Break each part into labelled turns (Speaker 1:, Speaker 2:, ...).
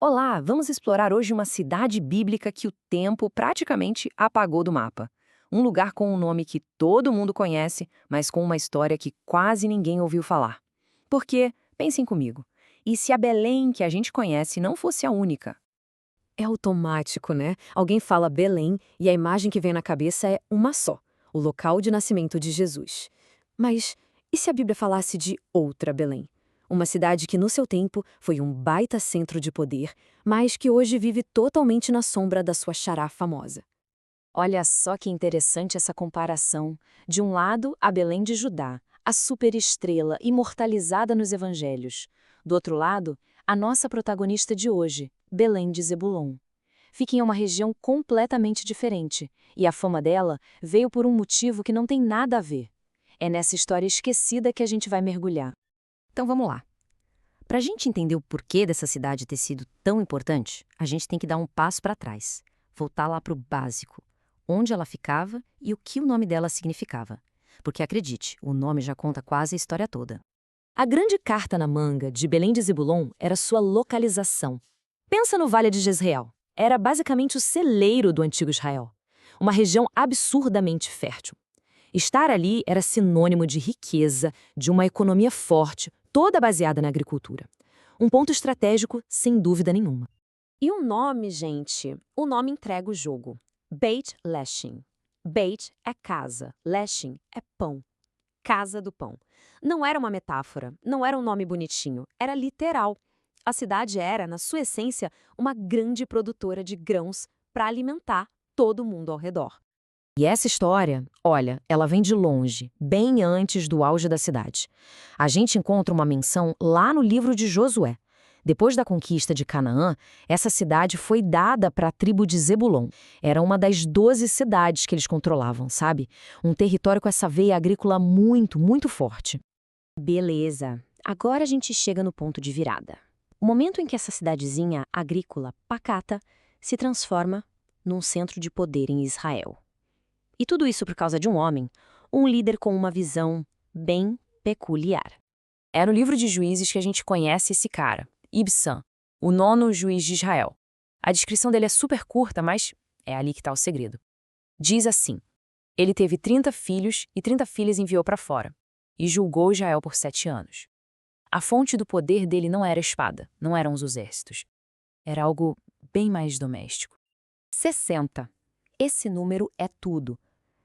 Speaker 1: Olá, vamos explorar hoje uma cidade bíblica que o tempo praticamente apagou do mapa. Um lugar com um nome que todo mundo conhece, mas com uma história que quase ninguém ouviu falar. Porque, pensem comigo, e se a Belém que a gente conhece não fosse a única?
Speaker 2: É automático, né? Alguém fala Belém e a imagem que vem na cabeça é uma só: o local de nascimento de Jesus. Mas e se a Bíblia falasse de outra Belém? Uma cidade que no seu tempo foi um baita centro de poder, mas que hoje vive totalmente na sombra da sua xará famosa.
Speaker 3: Olha só que interessante essa comparação. De um lado, a Belém de Judá, a superestrela imortalizada nos evangelhos. Do outro lado, a nossa protagonista de hoje, Belém de Zebulon. Fica em uma região completamente diferente, e a fama dela veio por um motivo que não tem nada a ver. É nessa história esquecida que a gente vai mergulhar.
Speaker 1: Então vamos lá. Para a gente entender o porquê dessa cidade ter sido tão importante, a gente tem que dar um passo para trás, voltar lá para o básico, onde ela ficava e o que o nome dela significava. Porque acredite, o nome já conta quase a história toda.
Speaker 2: A grande carta na manga de Belém de Zebulon era sua localização. Pensa no Vale de Jezreel. Era basicamente o celeiro do antigo Israel. Uma região absurdamente fértil. Estar ali era sinônimo de riqueza, de uma economia forte, toda baseada na agricultura. Um ponto estratégico, sem dúvida nenhuma. E o nome, gente? O nome entrega o jogo. Beit Leshem. Beit é casa, Leshem é pão. Casa do Pão. Não era uma metáfora, não era um nome bonitinho, era literal. A cidade era, na sua essência, uma grande produtora de grãos para alimentar todo mundo ao redor.
Speaker 1: E essa história, olha, ela vem de longe, bem antes do auge da cidade. A gente encontra uma menção lá no livro de Josué. Depois da conquista de Canaã, essa cidade foi dada para a tribo de Zebulon. Era uma das 12 cidades que eles controlavam, sabe? Um território com essa veia agrícola muito, muito forte.
Speaker 4: Beleza. Agora a gente chega no ponto de virada. O momento em que essa cidadezinha agrícola pacata se transforma num centro de poder em Israel. E tudo isso por causa de um homem, um líder com uma visão bem peculiar.
Speaker 1: É no livro de Juízes que a gente conhece esse cara, Ibsam, o nono juiz de Israel. A descrição dele é super curta, mas é ali que está o segredo. Diz assim: ele teve 30 filhos e 30 filhas enviou para fora, e julgou Israel por 7 anos. A fonte do poder dele não era a espada, não eram os exércitos. Era algo bem mais doméstico. 60. Esse número é tudo.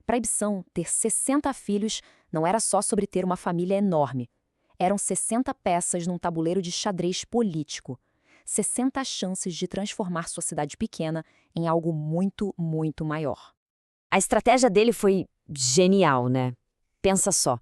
Speaker 1: Para Ibsam, ter 60 filhos não era só sobre ter uma família enorme. Eram 60 peças num tabuleiro de xadrez político. 60 chances de transformar sua cidade pequena em algo muito, muito maior.
Speaker 4: A estratégia dele foi genial, né? Pensa só,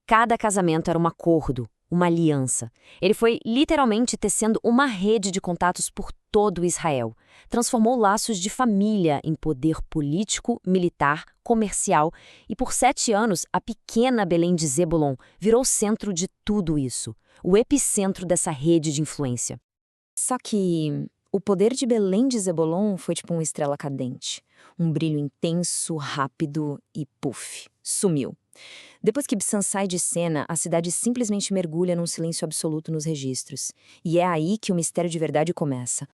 Speaker 4: cada casamento era um acordo, uma aliança. Ele foi literalmente tecendo uma rede de contatos por todo Israel. Transformou laços de família em poder político, militar, comercial e por 7 anos a pequena Belém de Zebulon virou o centro de tudo isso, o epicentro dessa rede de influência.
Speaker 2: Só que o poder de Belém de Zebulon foi tipo uma estrela cadente. Um brilho intenso, rápido e puf, sumiu. Depois que Ibsam sai de cena, a cidade simplesmente mergulha num silêncio absoluto nos registros. E é aí que o mistério de verdade começa.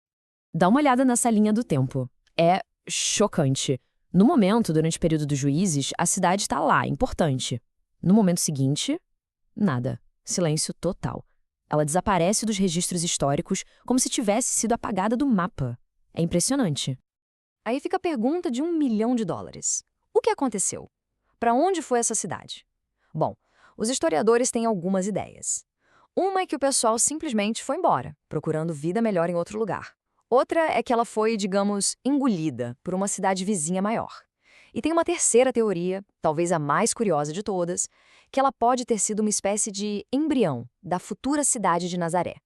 Speaker 2: Dá uma olhada nessa linha do tempo. É chocante. No momento, durante o período dos juízes, a cidade está lá, importante. No momento seguinte, nada. Silêncio total. Ela desaparece dos registros históricos como se tivesse sido apagada do mapa. É impressionante. Aí fica a pergunta de $1 milhão. O que aconteceu? Para onde foi essa cidade? Bom, os historiadores têm algumas ideias. Uma é que o pessoal simplesmente foi embora, procurando vida melhor em outro lugar. Outra é que ela foi, digamos, engolida por uma cidade vizinha maior. E tem uma terceira teoria, talvez a mais curiosa de todas, que ela pode ter sido uma espécie de embrião da futura cidade de Nazaré.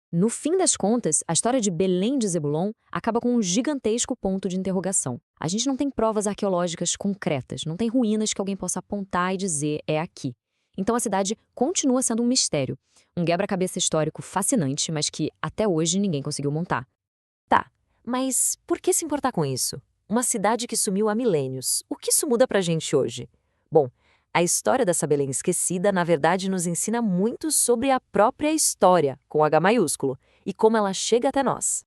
Speaker 2: No fim das contas, a história de Belém de Zebulon acaba com um gigantesco ponto de interrogação. A gente não tem provas arqueológicas concretas, não tem ruínas que alguém possa apontar e dizer é aqui. Então a cidade continua sendo um mistério, um quebra-cabeça histórico fascinante, mas que até hoje ninguém conseguiu montar.
Speaker 4: Tá, mas por que se importar com isso? Uma cidade que sumiu há milênios. O que isso muda pra gente hoje? Bom, a história dessa Belém esquecida, na verdade, nos ensina muito sobre a própria história, com H maiúsculo, e como ela chega até nós.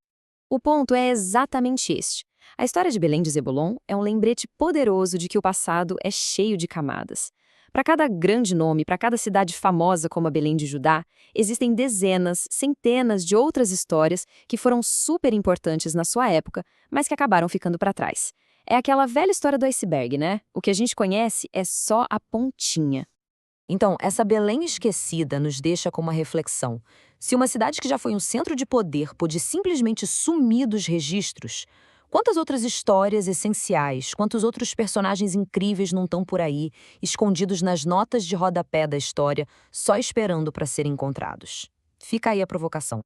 Speaker 2: O ponto é exatamente este. A história de Belém de Zebulon é um lembrete poderoso de que o passado é cheio de camadas. Para cada grande nome, para cada cidade famosa como a Belém de Judá, existem dezenas, centenas de outras histórias que foram super importantes na sua época, mas que acabaram ficando para trás. É aquela velha história do iceberg, né? O que a gente conhece é só a pontinha.
Speaker 1: Então, essa Belém esquecida nos deixa com uma reflexão. Se uma cidade que já foi um centro de poder pôde simplesmente sumir dos registros, quantas outras histórias essenciais, quantos outros personagens incríveis não estão por aí, escondidos nas notas de rodapé da história, só esperando para serem encontrados? Fica aí a provocação.